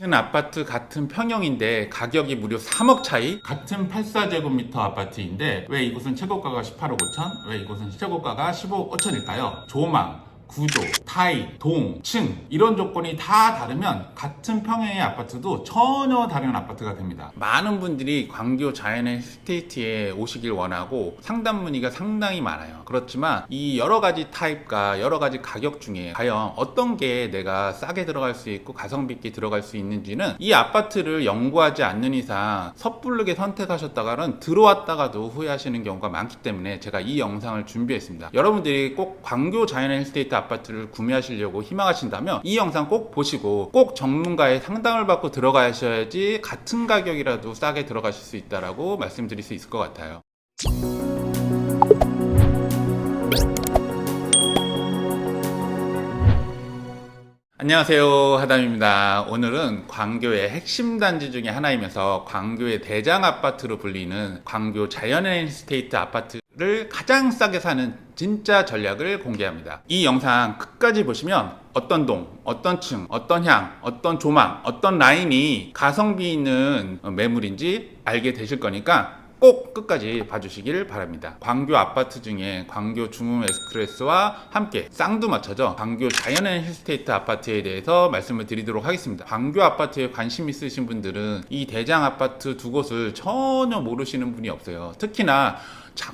같은 아파트 같은 평형인데 가격이 무려 3억 차이? 같은 84제곱미터 아파트인데 왜 이곳은 최고가가 18억 5천? 왜 이곳은 최고가가 15억 5천일까요? 조망, 구조, 타입, 동, 층 이런 조건이 다 다르면 같은 평형의 아파트도 전혀 다른 아파트가 됩니다. 많은 분들이 광교 자연의 스테이트에 오시길 원하고 상담 문의가 상당히 많아요. 그렇지만 이 여러 가지 타입과 여러 가지 가격 중에 과연 어떤 게 내가 싸게 들어갈 수 있고 가성비 있게 들어갈 수 있는지는 이 아파트를 연구하지 않는 이상 섣부르게 선택하셨다가는 들어왔다가도 후회하시는 경우가 많기 때문에 제가 이 영상을 준비했습니다. 여러분들이 꼭 광교 자연의 스테이트 아파트를 구매하시려고 희망하신다면 이 영상 꼭 보시고 꼭 전문가의 상담을 받고 들어가셔야지 같은 가격이라도 싸게 들어가실 수 있다라고 말씀드릴 수 있을 것 같아요. 안녕하세요, 하담입니다. 오늘은 광교의 핵심 단지 중에 하나이면서 광교의 대장 아파트로 불리는 광교 자연의 스테이트 아파트를 가장 싸게 사는 진짜 전략을 공개합니다. 이 영상 끝까지 보시면 어떤 동, 어떤 층, 어떤 향, 어떤 조망, 어떤 라인이 가성비 있는 매물인지 알게 되실 거니까 꼭 끝까지 봐주시길 바랍니다. 광교 아파트 중에 광교 중흥 에스프레소와 함께 쌍두마차죠. 광교 자연의 힐스테이트 아파트에 대해서 말씀을 드리도록 하겠습니다. 광교 아파트에 관심 있으신 분들은 이 대장 아파트 두 곳을 전혀 모르시는 분이 없어요. 특히나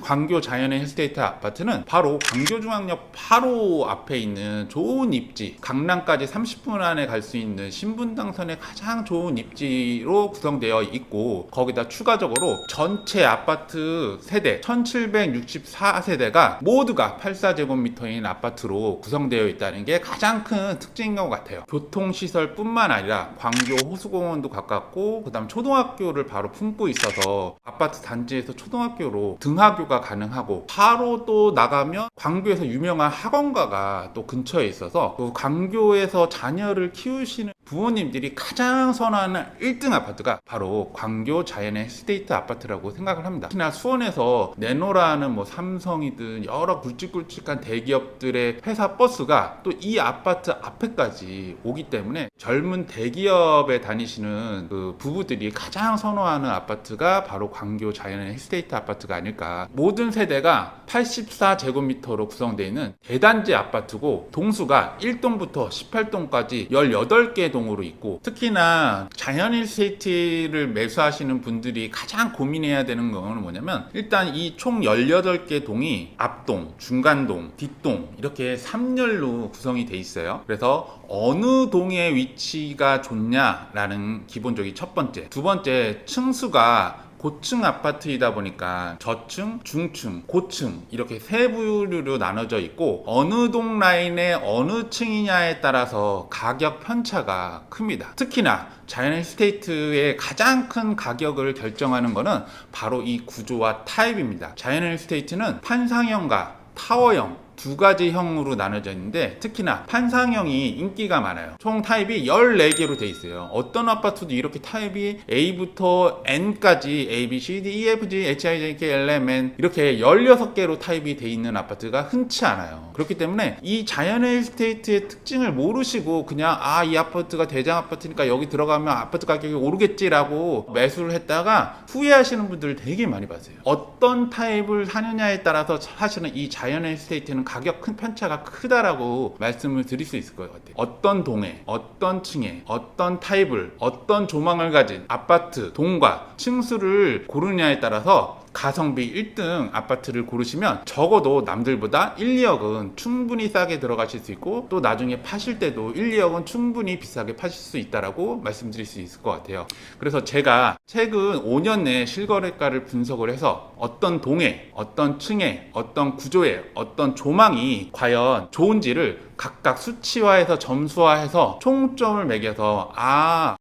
광교 자연의 힐스테이트 아파트는 바로 광교중앙역 바로 앞에 있는 좋은 입지, 강남까지 30분 안에 갈 수 있는 신분당선의 가장 좋은 입지로 구성되어 있고, 거기다 추가적으로 전체 아파트 세대 1764세대가 모두가 84제곱미터인 아파트로 구성되어 있다는 게 가장 큰 특징인 것 같아요. 교통시설 뿐만 아니라 광교 호수공원도 가깝고, 그 다음 초등학교를 바로 품고 있어서 아파트 단지에서 초등학교로 등하교가 가능하고, 바로 또 나가면 광교에서 유명한 학원가가 또 근처에 있어서 그 광교에서 자녀를 키우시는 부모님들이 가장 선호하는 1등 아파트가 바로 광교 자연의 스테이트 아파트라고 생각을 합니다. 특히나 수원에서 내노라는 뭐 삼성이든 여러 굵직굵직한 대기업들의 회사 버스가 또 이 아파트 앞에까지 오기 때문에 젊은 대기업에 다니시는 그 부부들이 가장 선호하는 아파트가 바로 광교 자연의 스테이트 아파트가 아닐까. 모든 세대가 84제곱미터로 구성되어 있는 대단지 아파트고, 동수가 1동부터 18동까지 18개 동으로 있고, 특히나 자연일 스테이트를 매수하시는 분들이 가장 고민해야 되는 건 뭐냐면, 일단 이 총 18개 동이 앞동, 중간동, 뒷동 이렇게 3열로 구성이 돼 있어요. 그래서 어느 동의 위치가 좋냐라는 기본적인 첫 번째. 두 번째, 층수가 고층 아파트이다 보니까 저층, 중층, 고층 이렇게 세 부류로 나눠져 있고, 어느 동 라인의 어느 층이냐에 따라서 가격 편차가 큽니다. 특히나 자연 스테이트의 가장 큰 가격을 결정하는 것은 바로 이 구조와 타입입니다. 자연 스테이트는 판상형과 타워형 두 가지 형으로 나눠져 있는데, 특히나 판상형이 인기가 많아요. 총 타입이 14개로 돼 있어요. 어떤 아파트도 이렇게 타입이 A부터 N까지 A, B, C, D, E, F, G, H, I, J, K, L, M, N 이렇게 16개로 타입이 돼 있는 아파트가 흔치 않아요. 그렇기 때문에 이 자연의 스테이트의 특징을 모르시고 그냥 이 아파트가 대장 아파트니까 여기 들어가면 아파트 가격이 오르겠지라고 매수를 했다가 후회하시는 분들을 되게 많이 봤어요. 어떤 타입을 사느냐에 따라서 사실은 이 자연의 스테이트는 가격 큰 편차가 크다라고 말씀을 드릴 수 있을 것 같아요. 어떤 동에, 어떤 층에, 어떤 타입을, 어떤 조망을 가진 아파트, 동과 층수를 고르느냐에 따라서 가성비 1등 아파트를 고르시면 적어도 남들보다 1, 2억은 충분히 싸게 들어가실 수 있고, 또 나중에 파실 때도 1, 2억은 충분히 비싸게 파실 수 있다라고 말씀드릴 수 있을 것 같아요. 그래서 제가 최근 5년 내 실거래가를 분석을 해서 어떤 동에, 어떤 층에, 어떤 구조에, 어떤 조망이 과연 좋은지를 각각 수치화해서 점수화해서 총점을 매겨서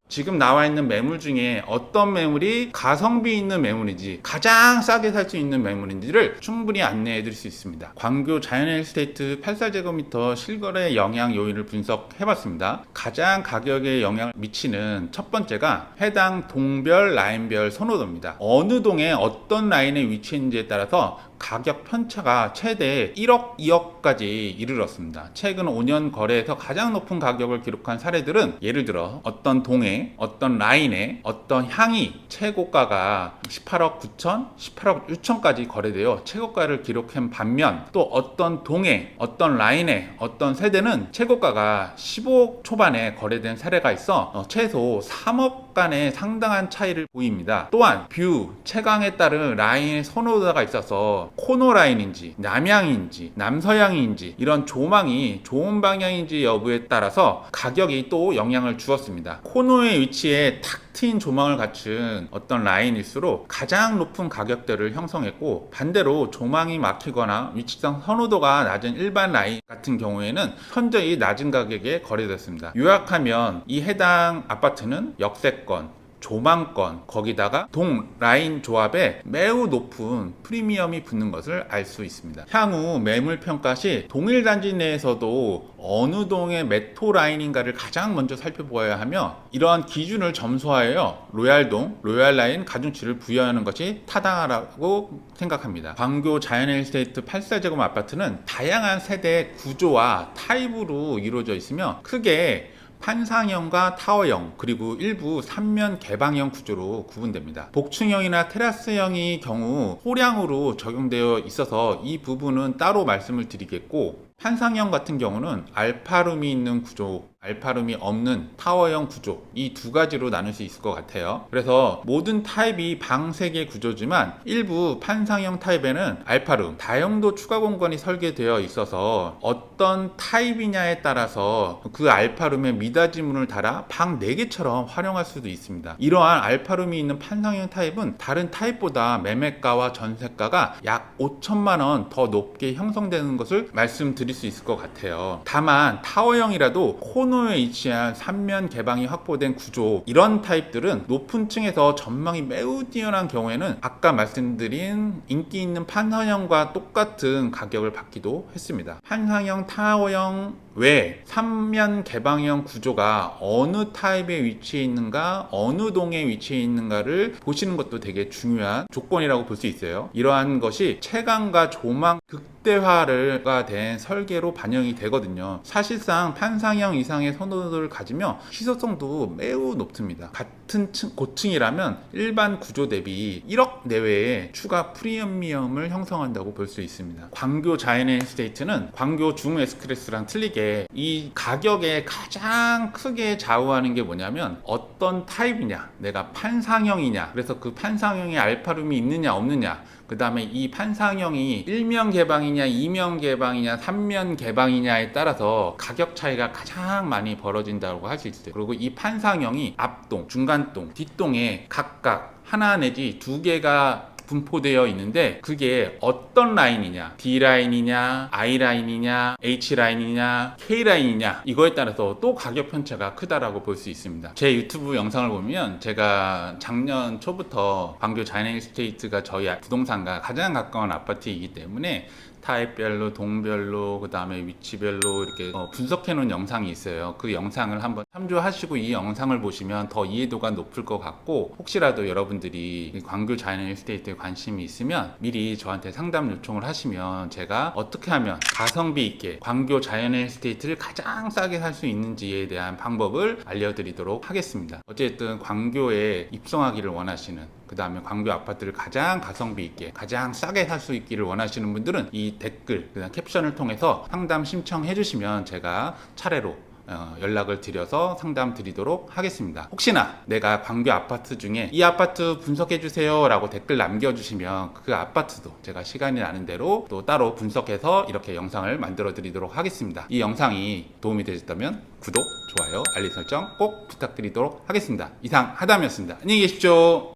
지금 나와 있는 매물 중에 어떤 매물이 가성비 있는 매물인지, 가장 싸게 살 수 있는 매물인지를 충분히 안내해 드릴 수 있습니다. 광교 자연의 스테이트 84제곱미터 실거래 영향 요인을 분석해 봤습니다. 가장 가격에 영향을 미치는 첫 번째가 해당 동별 라인별 선호도입니다. 어느 동에 어떤 라인에 위치했는지에 따라서 가격 편차가 최대 1억, 2억까지 이르렀습니다. 최근 5년 거래에서 가장 높은 가격을 기록한 사례들은 예를 들어 어떤 동에, 어떤 라인에, 어떤 향이 최고가가 18억 9천, 18억 6천까지 거래되어 최고가를 기록한 반면 또 어떤 동에, 어떤 라인에, 어떤 세대는 최고가가 15억 초반에 거래된 사례가 있어 최소 3억 간의 상당한 차이를 보입니다. 또한 뷰, 채광에 따른 라인의 선호도가 있어서 코너 라인인지 남향인지 남서향인지 이런 조망이 좋은 방향인지 여부에 따라서 가격이 또 영향을 주었습니다. 코너의 위치에 탁 트인 조망을 갖춘 어떤 라인일수록 가장 높은 가격대를 형성했고, 반대로 조망이 막히거나 위치상 선호도가 낮은 일반 라인 같은 경우에는 현저히 낮은 가격에 거래됐습니다. 요약하면 이 해당 아파트는 역세권, 조망권, 거기다가 동 라인 조합에 매우 높은 프리미엄이 붙는 것을 알 수 있습니다. 향후 매물 평가 시 동일 단지 내에서도 어느 동의 메토 라인인가를 가장 먼저 살펴보아야 하며, 이러한 기준을 점수하여 로얄동, 로얄라인 가중치를 부여하는 것이 타당하다고 생각합니다. 광교 자연에스테이트 84제곱 아파트는 다양한 세대 구조와 타입으로 이루어져 있으며 크게 판상형과 타워형, 그리고 일부 3면 개방형 구조로 구분됩니다. 복층형이나 테라스형의 경우 소량으로 적용되어 있어서 이 부분은 따로 말씀을 드리겠고, 판상형 같은 경우는 알파룸이 있는 구조, 알파룸이 없는 타워형 구조, 이 두 가지로 나눌 수 있을 것 같아요. 그래서 모든 타입이 방 3개 구조지만 일부 판상형 타입에는 알파룸, 다용도 추가 공간이 설계되어 있어서 어떤 타입이냐에 따라서 그 알파룸에 미닫이문을 달아 방 4개처럼 활용할 수도 있습니다. 이러한 알파룸이 있는 판상형 타입은 다른 타입보다 매매가와 전세가가 약 5천만 원 더 높게 형성되는 것을 말씀드릴 수 있을 것 같아요. 다만 타워형이라도 코너에 위치한 3면 개방이 확보된 구조, 이런 타입들은 높은 층에서 전망이 매우 뛰어난 경우에는 아까 말씀드린 인기 있는 판상형과 똑같은 가격을 받기도 했습니다. 판상형, 타워형 외 3면 개방형 구조가 어느 타입에 위치해 있는가, 어느 동에 위치해 있는가를 보시는 것도 되게 중요한 조건이라고 볼 수 있어요. 이러한 것이 채광과 조망 극대화가 된 설계로 반영이 되거든요. 사실상 판상형 이상의 선호도를 가지며 희소성도 매우 높습니다. 같은 고층이라면 일반 구조 대비 1억 내외의 추가 프리미엄을 형성한다고 볼 수 있습니다. 광교 자연에스테이트는 광교 줌 에스크레스랑 틀리게 이 가격에 가장 크게 좌우하는 게 뭐냐면 어떤 타입이냐, 내가 판상형이냐, 그래서 그 판상형에 알파룸이 있느냐 없느냐, 그 다음에 이 판상형이 1면 개방이냐 2면 개방이냐 3면 개방이냐에 따라서 가격 차이가 가장 많이 벌어진다고 할 수 있어요. 그리고 이 판상형이 앞동, 중간동, 뒷동에 각각 하나 내지 2개가 분포되어 있는데 그게 어떤 라인이냐, D라인이냐, I라인이냐, H라인이냐, K라인이냐, 이거에 따라서 또 가격 편차가 크다라고 볼 수 있습니다. 제 유튜브 영상을 보면 제가 작년 초부터 광교 자연에스테이트가 저희 부동산과 가장 가까운 아파트이기 때문에 타입별로, 동별로, 그 다음에 위치별로 이렇게 분석해 놓은 영상이 있어요. 그 영상을 한번 참조하시고 이 영상을 보시면 더 이해도가 높을 것 같고, 혹시라도 여러분들이 광교 자연에스테이트에 관심이 있으면 미리 저한테 상담 요청을 하시면 제가 어떻게 하면 가성비 있게 광교 자연에스테이트를 가장 싸게 살 수 있는지에 대한 방법을 알려드리도록 하겠습니다. 어쨌든 광교에 입성하기를 원하시는, 그 다음에 광교 아파트를 가장 가성비 있게 가장 싸게 살 수 있기를 원하시는 분들은 이 댓글, 그다음 캡션을 통해서 상담 신청해 주시면 제가 차례로 연락을 드려서 상담 드리도록 하겠습니다. 혹시나 내가 광교 아파트 중에 이 아파트 분석해 주세요 라고 댓글 남겨주시면 그 아파트도 제가 시간이 나는 대로 또 따로 분석해서 이렇게 영상을 만들어 드리도록 하겠습니다. 이 영상이 도움이 되셨다면 구독, 좋아요, 알림 설정 꼭 부탁드리도록 하겠습니다. 이상 하담이었습니다. 안녕히 계십시오.